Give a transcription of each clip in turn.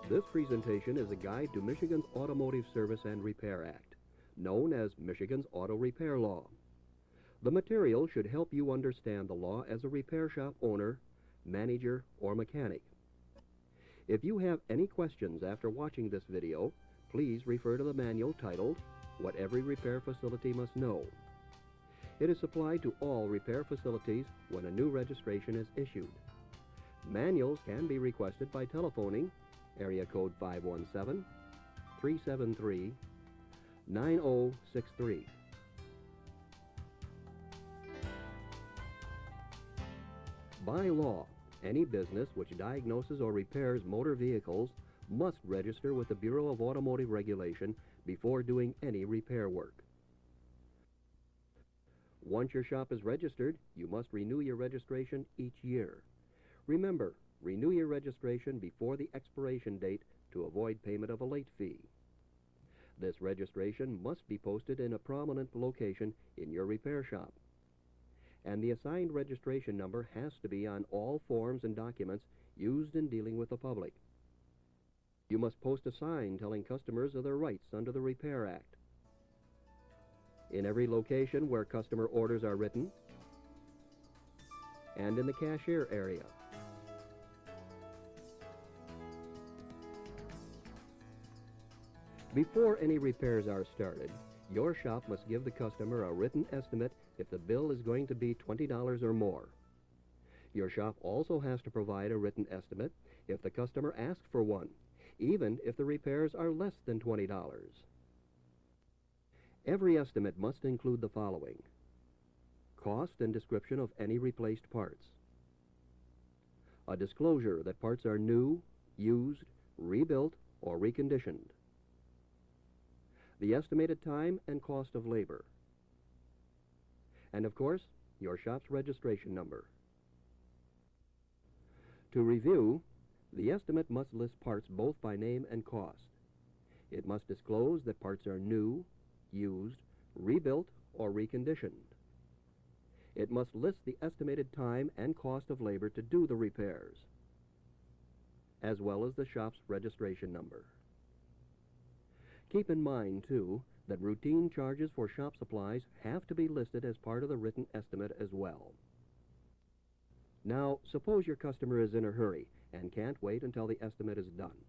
This presentation is a guide to Michigan's Automotive Service and Repair Act, known as Michigan's Auto Repair Law. The material should help you understand the law as a repair shop owner, manager, or mechanic. If you have any questions after watching this video, please refer to the manual titled, What Every Repair Facility Must Know. It is supplied to all repair facilities when a new registration is issued. Manuals can be requested by telephoning area code 517-373-9063. By law, any business which diagnoses or repairs motor vehicles must register with the Bureau of Automotive Regulation before doing any repair work. Once your shop is registered, you must renew your registration each year. Remember, renew your registration before the expiration date to avoid payment of a late fee. This registration must be posted in a prominent location in your repair shop. And the assigned registration number has to be on all forms and documents used in dealing with the public. You must post a sign telling customers of their rights under the Repair Act. In every location where customer orders are written, and in the cashier area. Before any repairs are started, your shop must give the customer a written estimate if the bill is going to be $20 or more. Your shop also has to provide a written estimate if the customer asks for one, even if the repairs are less than $20. Every estimate must include the following: cost and description of any replaced parts, a disclosure that parts are new, used, rebuilt, or reconditioned, the estimated time and cost of labor, and of course, your shop's registration number. To review, the estimate must list parts both by name and cost. It must disclose that parts are new, used, rebuilt, or reconditioned. It must list the estimated time and cost of labor to do the repairs, as well as the shop's registration number. Keep in mind, too, that routine charges for shop supplies have to be listed as part of the written estimate as well. Now, suppose your customer is in a hurry and can't wait until the estimate is done.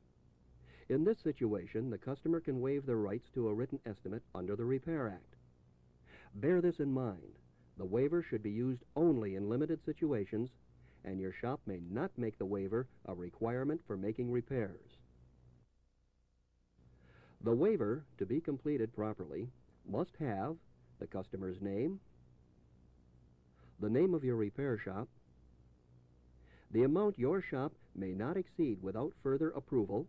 In this situation, the customer can waive their rights to a written estimate under the Repair Act. Bear this in mind. The waiver should be used only in limited situations, and your shop may not make the waiver a requirement for making repairs. The waiver, to be completed properly, must have the customer's name, the name of your repair shop, the amount your shop may not exceed without further approval,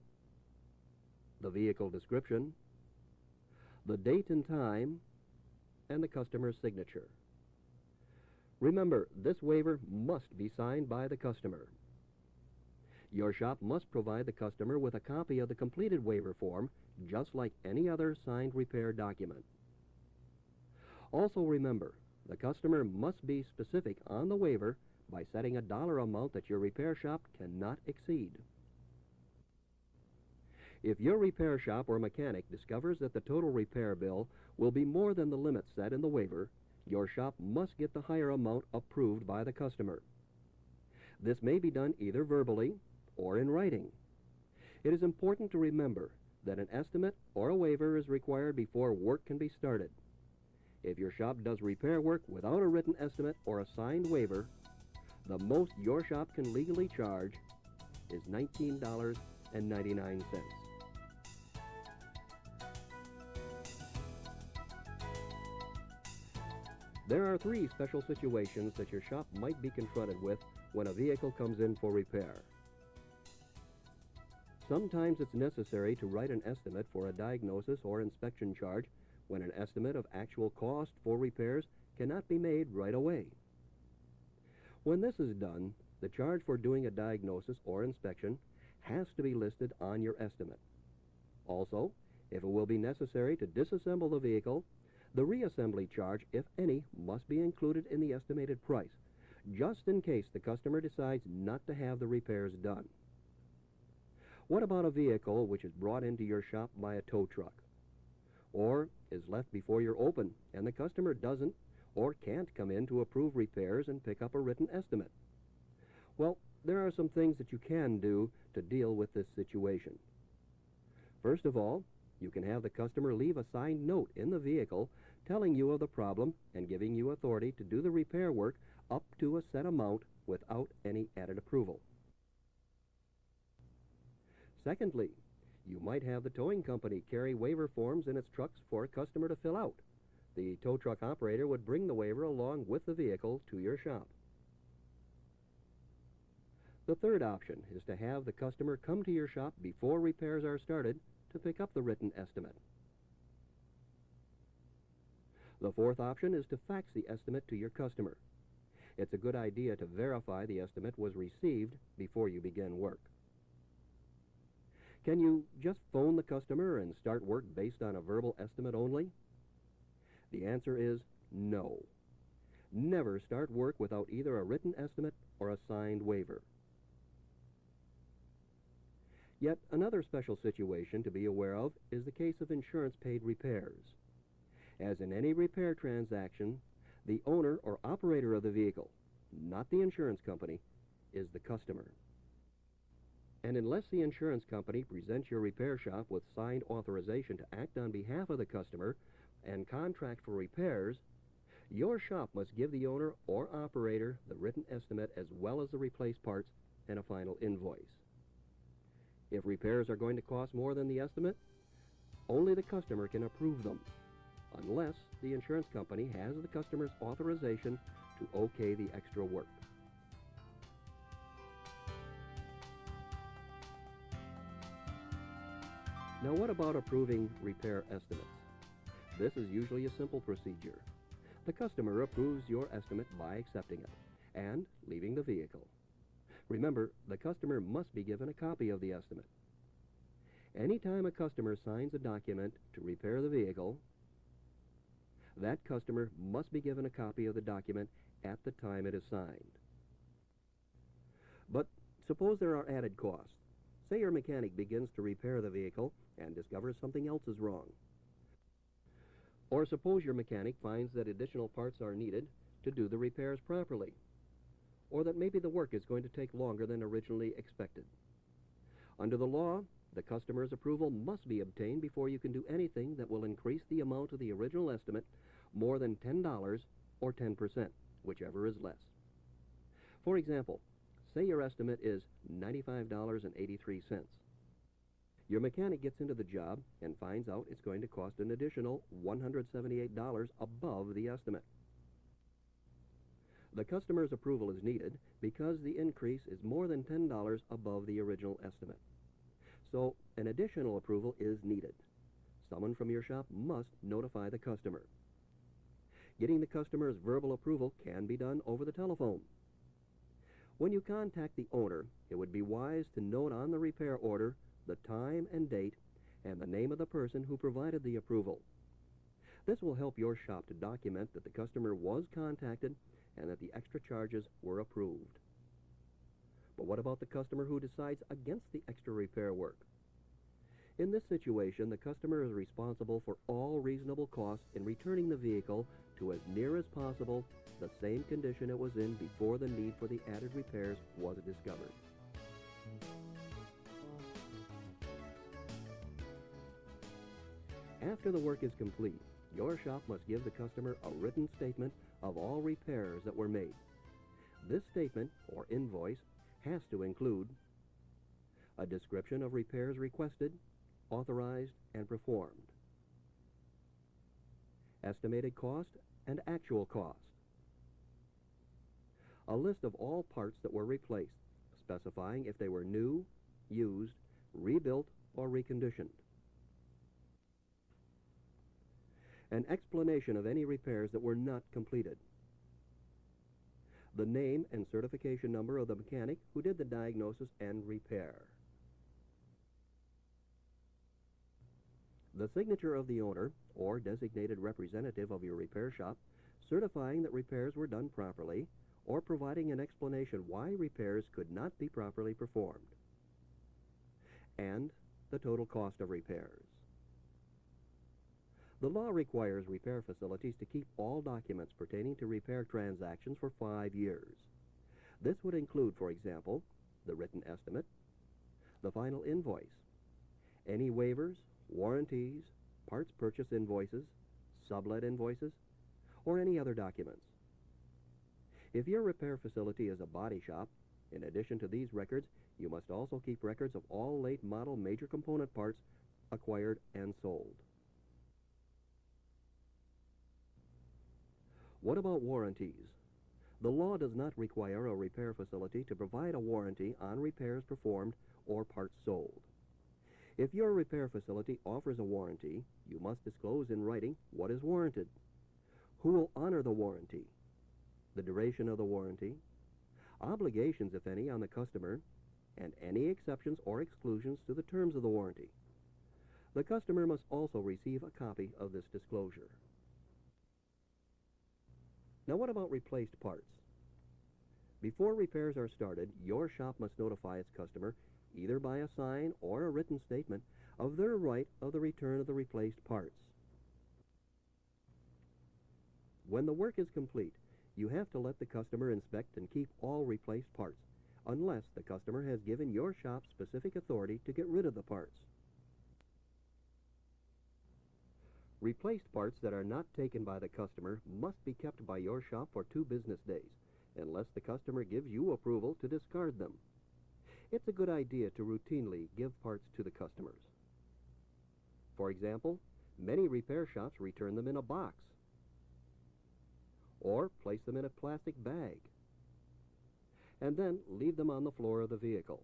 the vehicle description, the date and time, and the customer's signature. Remember, this waiver must be signed by the customer. Your shop must provide the customer with a copy of the completed waiver form, just like any other signed repair document. Also remember, the customer must be specific on the waiver by setting a dollar amount that your repair shop cannot exceed. If your repair shop or mechanic discovers that the total repair bill will be more than the limit set in the waiver, your shop must get the higher amount approved by the customer. This may be done either verbally or in writing. It is important to remember that an estimate or a waiver is required before work can be started. If your shop does repair work without a written estimate or a signed waiver, the most your shop can legally charge is $19.99. There are 3 special situations that your shop might be confronted with when a vehicle comes in for repair. Sometimes it's necessary to write an estimate for a diagnosis or inspection charge when an estimate of actual cost for repairs cannot be made right away. When this is done, the charge for doing a diagnosis or inspection has to be listed on your estimate. Also, if it will be necessary to disassemble the vehicle, the reassembly charge, if any, must be included in the estimated price, just in case the customer decides not to have the repairs done. What about a vehicle which is brought into your shop by a tow truck, or is left before you're open and the customer doesn't or can't come in to approve repairs and pick up a written estimate? Well, there are some things that you can do to deal with this situation. First of all, you can have the customer leave a signed note in the vehicle telling you of the problem and giving you authority to do the repair work up to a set amount without any added approval. Secondly, you might have the towing company carry waiver forms in its trucks for a customer to fill out. The tow truck operator would bring the waiver along with the vehicle to your shop. The third option is to have the customer come to your shop before repairs are started to pick up the written estimate. The fourth option is to fax the estimate to your customer. It's a good idea to verify the estimate was received before you begin work. Can you just phone the customer and start work based on a verbal estimate only? The answer is no. Never start work without either a written estimate or a signed waiver. Yet another special situation to be aware of is the case of insurance-paid repairs. As in any repair transaction, the owner or operator of the vehicle, not the insurance company, is the customer. And unless the insurance company presents your repair shop with signed authorization to act on behalf of the customer and contract for repairs, your shop must give the owner or operator the written estimate as well as the replaced parts and a final invoice. If repairs are going to cost more than the estimate, only the customer can approve them, unless the insurance company has the customer's authorization to okay the extra work. Now, what about approving repair estimates? This is usually a simple procedure. The customer approves your estimate by accepting it and leaving the vehicle. Remember, the customer must be given a copy of the estimate. Anytime a customer signs a document to repair the vehicle, that customer must be given a copy of the document at the time it is signed. But suppose there are added costs. Say your mechanic begins to repair the vehicle and discovers something else is wrong. Or suppose your mechanic finds that additional parts are needed to do the repairs properly, or that maybe the work is going to take longer than originally expected. Under the law, the customer's approval must be obtained before you can do anything that will increase the amount of the original estimate more than $10 or 10%, whichever is less. For example, say your estimate is $95.83. Your mechanic gets into the job and finds out it's going to cost an additional $178 above the estimate. The customer's approval is needed because the increase is more than $10 above the original estimate. So an additional approval is needed. Someone from your shop must notify the customer. Getting the customer's verbal approval can be done over the telephone. When you contact the owner, it would be wise to note on the repair order the time and date and the name of the person who provided the approval. This will help your shop to document that the customer was contacted and that the extra charges were approved. But what about the customer who decides against the extra repair work? In this situation, the customer is responsible for all reasonable costs in returning the vehicle to as near as possible the same condition it was in before the need for the added repairs was discovered. After the work is complete, your shop must give the customer a written statement of all repairs that were made. This statement, or invoice, has to include a description of repairs requested, authorized, and performed, estimated cost and actual cost, a list of all parts that were replaced, specifying if they were new, used, rebuilt, or reconditioned, an explanation of any repairs that were not completed, the name and certification number of the mechanic who did the diagnosis and repair, the signature of the owner or designated representative of your repair shop certifying that repairs were done properly or providing an explanation why repairs could not be properly performed, and the total cost of repairs. The law requires repair facilities to keep all documents pertaining to repair transactions for 5 years. This would include, for example, the written estimate, the final invoice, any waivers, warranties, parts purchase invoices, sublet invoices, or any other documents. If your repair facility is a body shop, in addition to these records, you must also keep records of all late model major component parts acquired and sold. What about warranties? The law does not require a repair facility to provide a warranty on repairs performed or parts sold. If your repair facility offers a warranty, you must disclose in writing what is warranted, who will honor the warranty, the duration of the warranty, obligations, if any, on the customer, and any exceptions or exclusions to the terms of the warranty. The customer must also receive a copy of this disclosure. Now, what about replaced parts? Before repairs are started, your shop must notify its customer, either by a sign or a written statement, of their right of the return of the replaced parts. When the work is complete, you have to let the customer inspect and keep all replaced parts, unless the customer has given your shop specific authority to get rid of the parts. Replaced parts that are not taken by the customer must be kept by your shop for 2 business days, unless the customer gives you approval to discard them. It's a good idea to routinely give parts to the customers. For example, many repair shops return them in a box, or place them in a plastic bag, and then leave them on the floor of the vehicle.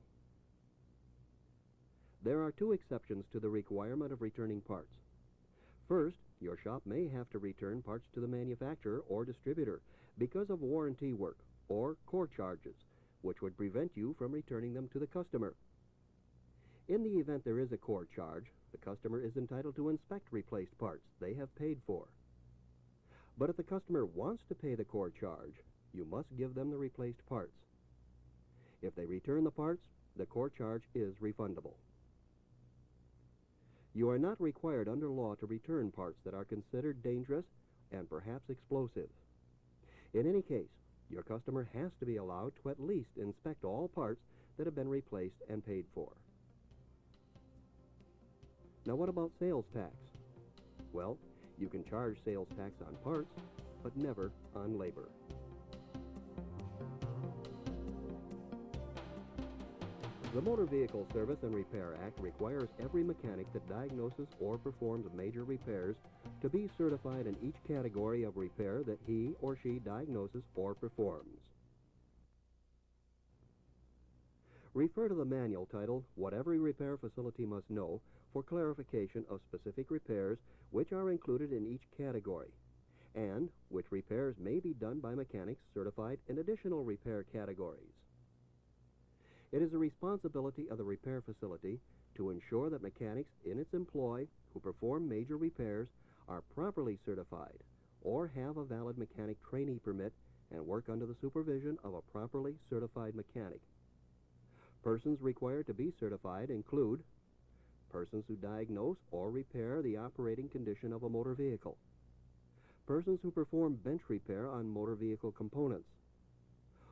There are 2 exceptions to the requirement of returning parts. First, your shop may have to return parts to the manufacturer or distributor because of warranty work or core charges, which would prevent you from returning them to the customer. In the event there is a core charge, the customer is entitled to inspect replaced parts they have paid for. But if the customer wants to pay the core charge, you must give them the replaced parts. If they return the parts, the core charge is refundable. You are not required under law to return parts that are considered dangerous and perhaps explosive. In any case, your customer has to be allowed to at least inspect all parts that have been replaced and paid for. Now, what about sales tax? Well, you can charge sales tax on parts, but never on labor. The Motor Vehicle Service and Repair Act requires every mechanic that diagnoses or performs major repairs to be certified in each category of repair that he or she diagnoses or performs. Refer to the manual titled What Every Repair Facility Must Know for clarification of specific repairs which are included in each category, and which repairs may be done by mechanics certified in additional repair categories. It is the responsibility of the repair facility to ensure that mechanics in its employ who perform major repairs are properly certified or have a valid mechanic trainee permit and work under the supervision of a properly certified mechanic. Persons required to be certified include persons who diagnose or repair the operating condition of a motor vehicle, persons who perform bench repair on motor vehicle components,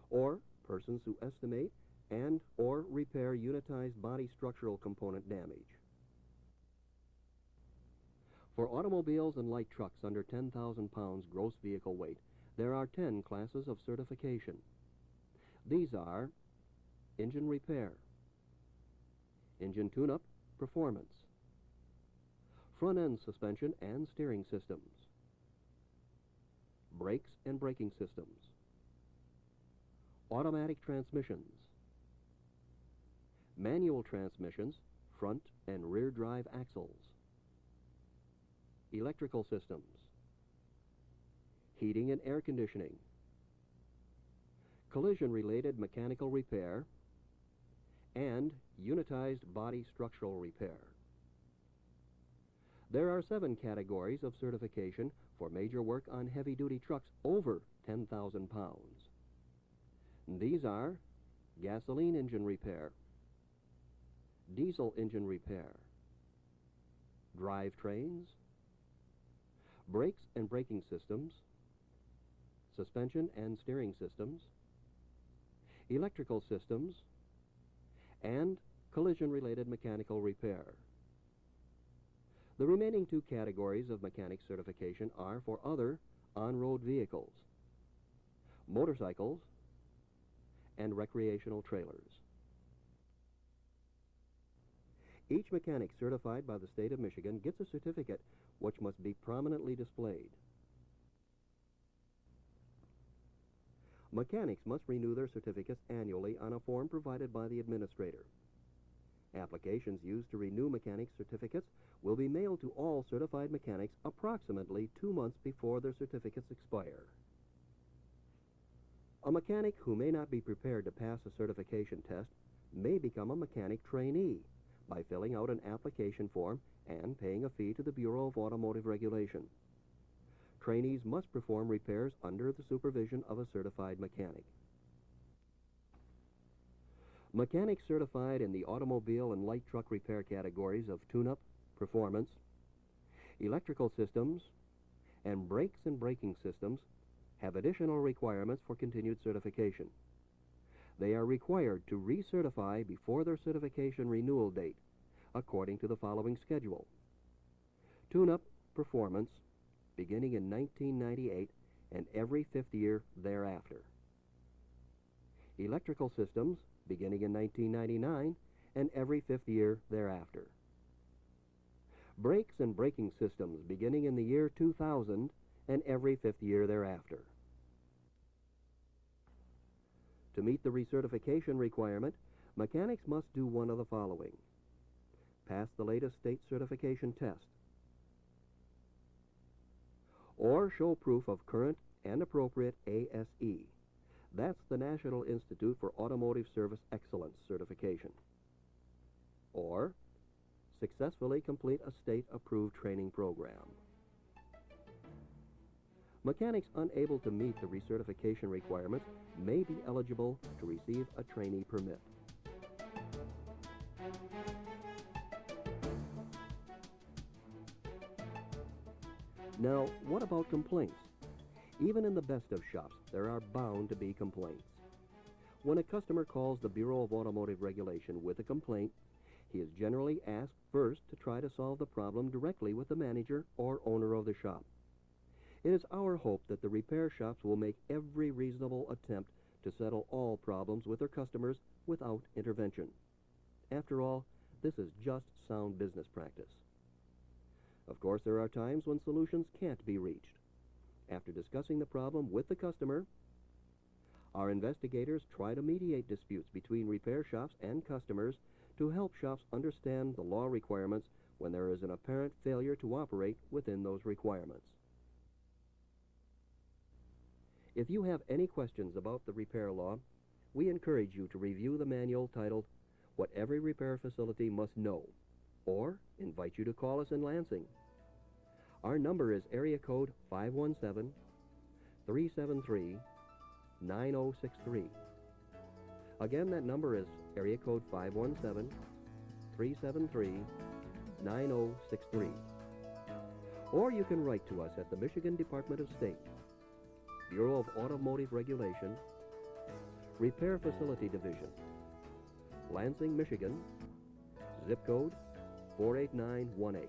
or persons who estimate and or repair unitized body structural component damage. For automobiles and light trucks under 10,000 pounds gross vehicle weight, there are 10 classes of certification. These are engine repair, engine tune-up, performance, front-end suspension and steering systems, brakes and braking systems, automatic transmissions, manual transmissions, front and rear drive axles, electrical systems, heating and air conditioning, collision-related mechanical repair, and unitized body structural repair. There are 7 categories of certification for major work on heavy-duty trucks over 10,000 pounds. These are gasoline engine repair, diesel engine repair, drivetrains, brakes and braking systems, suspension and steering systems, electrical systems, and collision-related mechanical repair. The remaining two categories of mechanic certification are for other on-road vehicles, motorcycles, and recreational trailers. Each mechanic certified by the state of Michigan gets a certificate which must be prominently displayed. Mechanics must renew their certificates annually on a form provided by the administrator. Applications used to renew mechanic certificates will be mailed to all certified mechanics approximately 2 months before their certificates expire. A mechanic who may not be prepared to pass a certification test may become a mechanic trainee by filling out an application form and paying a fee to the Bureau of Automotive Regulation. Trainees must perform repairs under the supervision of a certified mechanic. Mechanics certified in the automobile and light truck repair categories of tune-up, performance, electrical systems, and brakes and braking systems have additional requirements for continued certification. They are required to recertify before their certification renewal date, according to the following schedule. Tune-up, performance, beginning in 1998 and every 5th year thereafter. Electrical systems, beginning in 1999 and every 5th year thereafter. Brakes and braking systems, beginning in the year 2000 and every 5th year thereafter. To meet the recertification requirement, mechanics must do one of the following: pass the latest state certification test, or show proof of current and appropriate ASE. That's the National Institute for Automotive Service Excellence certification. Or successfully complete a state-approved training program. Mechanics unable to meet the recertification requirements may be eligible to receive a trainee permit. Now, what about complaints? Even in the best of shops, there are bound to be complaints. When a customer calls the Bureau of Automotive Regulation with a complaint, he is generally asked first to try to solve the problem directly with the manager or owner of the shop. It is our hope that the repair shops will make every reasonable attempt to settle all problems with their customers without intervention. After all, this is just sound business practice. Of course, there are times when solutions can't be reached. After discussing the problem with the customer, our investigators try to mediate disputes between repair shops and customers to help shops understand the law requirements when there is an apparent failure to operate within those requirements. If you have any questions about the repair law, we encourage you to review the manual titled What Every Repair Facility Must Know, or invite you to call us in Lansing. Our number is area code 517-373-9063. Again, that number is area code 517-373-9063. Or you can write to us at the Michigan Department of State, Bureau of Automotive Regulation, Repair Facility Division, Lansing, Michigan, zip code 48918.